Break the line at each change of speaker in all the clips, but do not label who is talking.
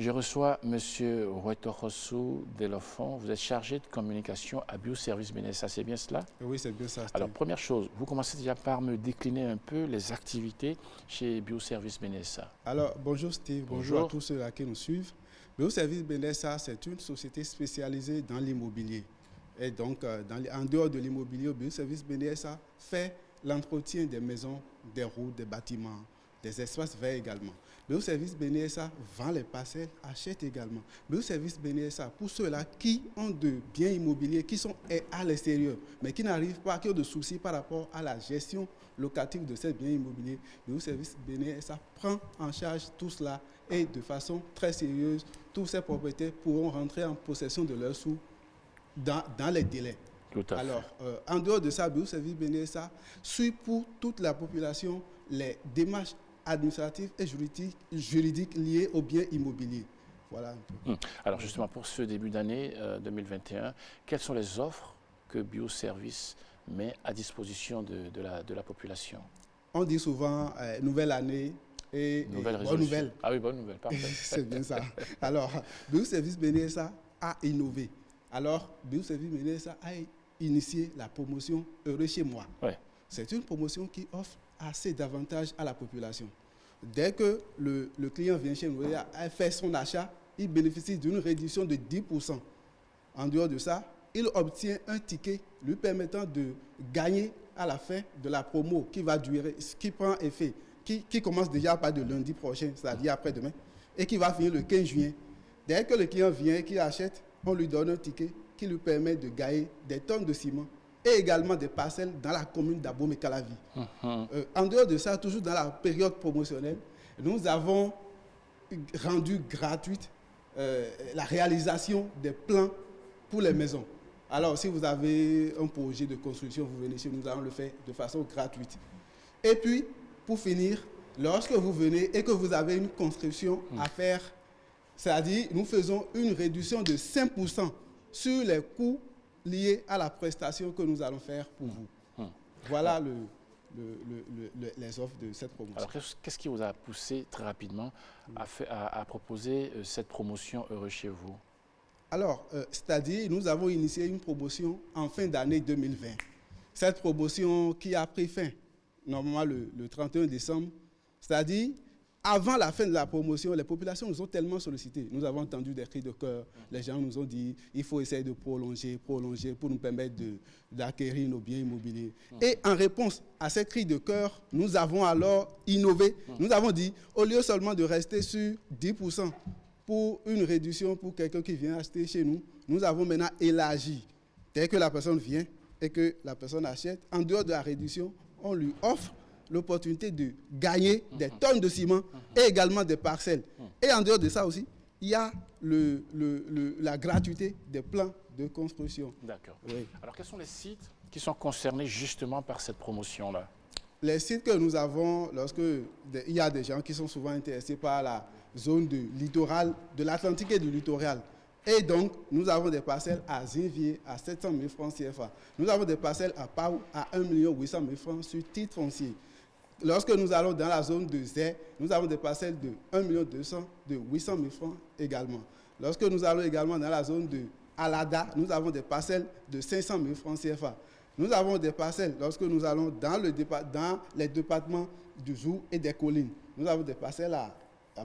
Je reçois M. Rouetorossou Delofon. Vous êtes chargé de communication à Bioservice Benessa, c'est bien cela?
Oui, c'est bien ça.
Alors, première chose, vous commencez déjà par me décliner un peu les activités chez Bioservice Benessa.
Alors, bonjour Steve, bonjour à tous ceux qui nous suivent. Bioservice Benessa, c'est une société spécialisée dans l'immobilier. Et donc, en dehors de l'immobilier, Bioservice Benessa fait l'entretien des maisons, des routes, des bâtiments, des espaces verts également. Bioservice Benessa vend les parcelles, achète également. Bioservice Benessa, pour ceux-là qui ont de biens immobiliers qui sont à l'extérieur, mais qui n'arrivent pas, qui ont de soucis par rapport à la gestion locative de ces biens immobiliers, Bioservice Benessa prend en charge tout cela et de façon très sérieuse, tous ces propriétaires pourront rentrer en possession de leurs sous dans les délais. Alors, en dehors de ça, Bioservice Benessa suit pour toute la population les démarches administratives et juridiques liées aux biens immobiliers. Voilà un peu.
Alors justement, pour ce début d'année 2021, quelles sont les offres que Bioservice met à disposition de la population?
On dit souvent nouvelle année et bonne nouvelle.
Ah oui, bonne nouvelle, parfait.
C'est bien ça. Alors, Bioservice Benessa a innové. Alors, Bioservice Benessa a initié la promotion Heureux chez moi.
Ouais.
C'est une promotion qui offre assez d'avantages à la population. Dès que le client vient chez nous et a fait son achat, il bénéficie d'une réduction de 10%. En dehors de ça, il obtient un ticket lui permettant de gagner à la fin de la promo qui va durer, qui prend effet, qui commence déjà par de lundi prochain, c'est-à-dire après-demain, et qui va finir le 15 juin. Dès que le client vient et qu'il achète, on lui donne un ticket qui lui permet de gagner des tonnes de ciment et également des parcelles dans la commune d'Abomey-Calavi. En dehors de ça, toujours dans la période promotionnelle, nous avons rendu gratuite la réalisation des plans pour les maisons. Alors, si vous avez un projet de construction, vous venez chez nous, nous allons le faire de façon gratuite. Et puis, pour finir, lorsque vous venez et que vous avez une construction à faire, c'est-à-dire nous faisons une réduction de 5% sur les coûts liés à la prestation que nous allons faire pour vous. Voilà les offres de cette promotion.
Alors, qu'est-ce qui vous a poussé très rapidement à proposer cette promotion Heureux chez vous?
Alors, c'est-à-dire, nous avons initié une promotion en fin d'année 2020. Cette promotion qui a pris fin, normalement le 31 décembre, c'est-à-dire, avant la fin de la promotion, les populations nous ont tellement sollicité. Nous avons entendu des cris de cœur. Les gens nous ont dit il faut essayer de prolonger pour nous permettre d'acquérir nos biens immobiliers. Et en réponse à ces cris de cœur, nous avons alors innové. Nous avons dit, au lieu seulement de rester sur 10% pour une réduction pour quelqu'un qui vient acheter chez nous, nous avons maintenant élargi. Dès que la personne vient et que la personne achète, en dehors de la réduction, on lui offre l'opportunité de gagner des tonnes de ciment et également des parcelles. Et en dehors de ça aussi, il y a la gratuité des plans de construction.
D'accord. Oui. Alors, quels sont les sites qui sont concernés justement par cette promotion-là?
Les sites que nous avons, il y a des gens qui sont souvent intéressés par la zone de littoral, de l'Atlantique et du littoral. Et donc, nous avons des parcelles à Zinvier à 700 000 francs CFA. Nous avons des parcelles à Pau à 1 800 000 francs sur titre foncier. Lorsque nous allons dans la zone de Zé, nous avons des parcelles de 1 200 000 de 800 000 francs également. Lorsque nous allons également dans la zone de Alada, nous avons des parcelles de 500 000 francs CFA. Nous avons des parcelles, lorsque nous allons dans les départements du Zou et des collines, nous avons des parcelles à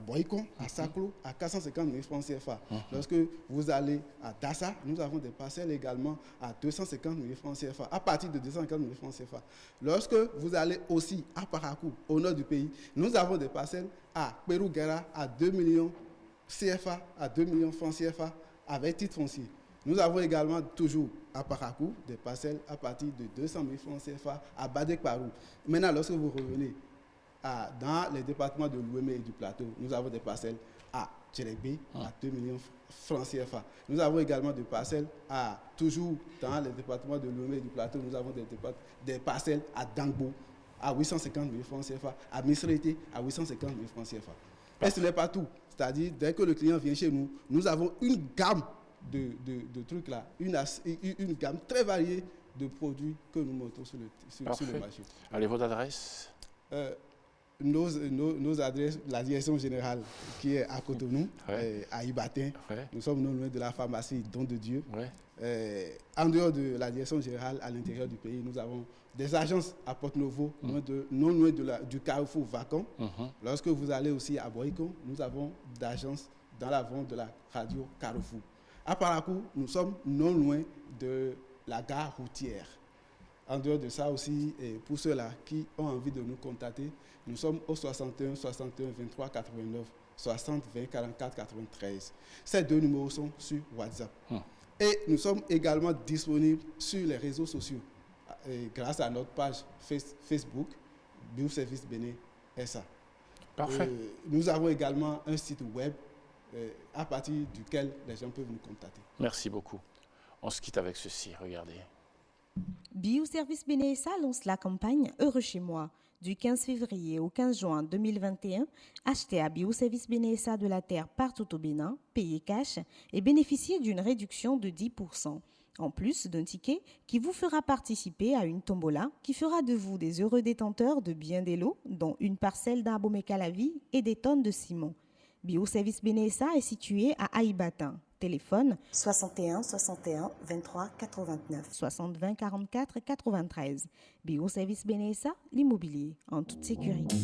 Boycon, à Saclo, à 450 000 francs CFA. Lorsque vous allez à Dassa, nous avons des parcelles également à 250 000 francs CFA, à partir de 250 000 francs CFA. Lorsque vous allez aussi à Parakou, au nord du pays, nous avons des parcelles à Pérou-Guerra à 2 millions CFA, à 2 millions francs CFA, avec titre foncier. Nous avons également toujours à Parakou des parcelles à partir de 200 000 francs CFA à Badek-Parou. Maintenant, lorsque vous revenez dans les départements de l'Ouémé et du Plateau, nous avons des parcelles à Tchélégbé à 2 millions francs CFA. Nous avons également des parcelles toujours dans les départements de l'Ouémé et du Plateau, nous avons des parcelles à Dangbo à 850 000 francs CFA, à Misrete à 850 000 francs CFA. Et ce n'est pas tout. C'est-à-dire, dès que le client vient chez nous, nous avons une gamme de trucs là, une gamme très variée de produits que nous montons sur le marché.
Allez, votre adresse?
nos adresses, la direction générale qui est à Cotonou,
Ouais.
à Ibatin.
Ouais.
Nous sommes non loin de la pharmacie Don de Dieu.
Ouais.
En dehors de la direction générale, à l'intérieur du pays, nous avons des agences à Porte-Novo, non loin du Carrefour vacant. Lorsque vous allez aussi à Boïko, nous avons d'agences dans la vente de la radio Carrefour. À Parakou, nous sommes non loin de la gare routière. En dehors de ça aussi, et pour ceux-là qui ont envie de nous contacter, nous sommes au 61 61 23 89 60 20 44 93. Ces deux numéros sont sur WhatsApp. Et nous sommes également disponibles sur les réseaux sociaux grâce à notre page Facebook, Bioservice Bénin SA.
Parfait.
Nous avons également un site web à partir duquel les gens peuvent nous contacter.
Merci beaucoup. On se quitte avec ceci, regardez.
Bioservice Bénin SA lance la campagne Heureux chez moi. Du 15 février au 15 juin 2021, achetez à Bioservice Bénin SA de la terre partout au Bénin, payez cash et bénéficiez d'une réduction de 10%. En plus d'un ticket qui vous fera participer à une tombola qui fera de vous des heureux détenteurs de bien des lots, dont une parcelle d'arbres mécalavie et des tonnes de ciment. Bioservice Bénin SA est situé à Aïbatin. Téléphone
61 61 23 89
60 20 44 93. Bioservice Bénin SA, l'immobilier en toute sécurité.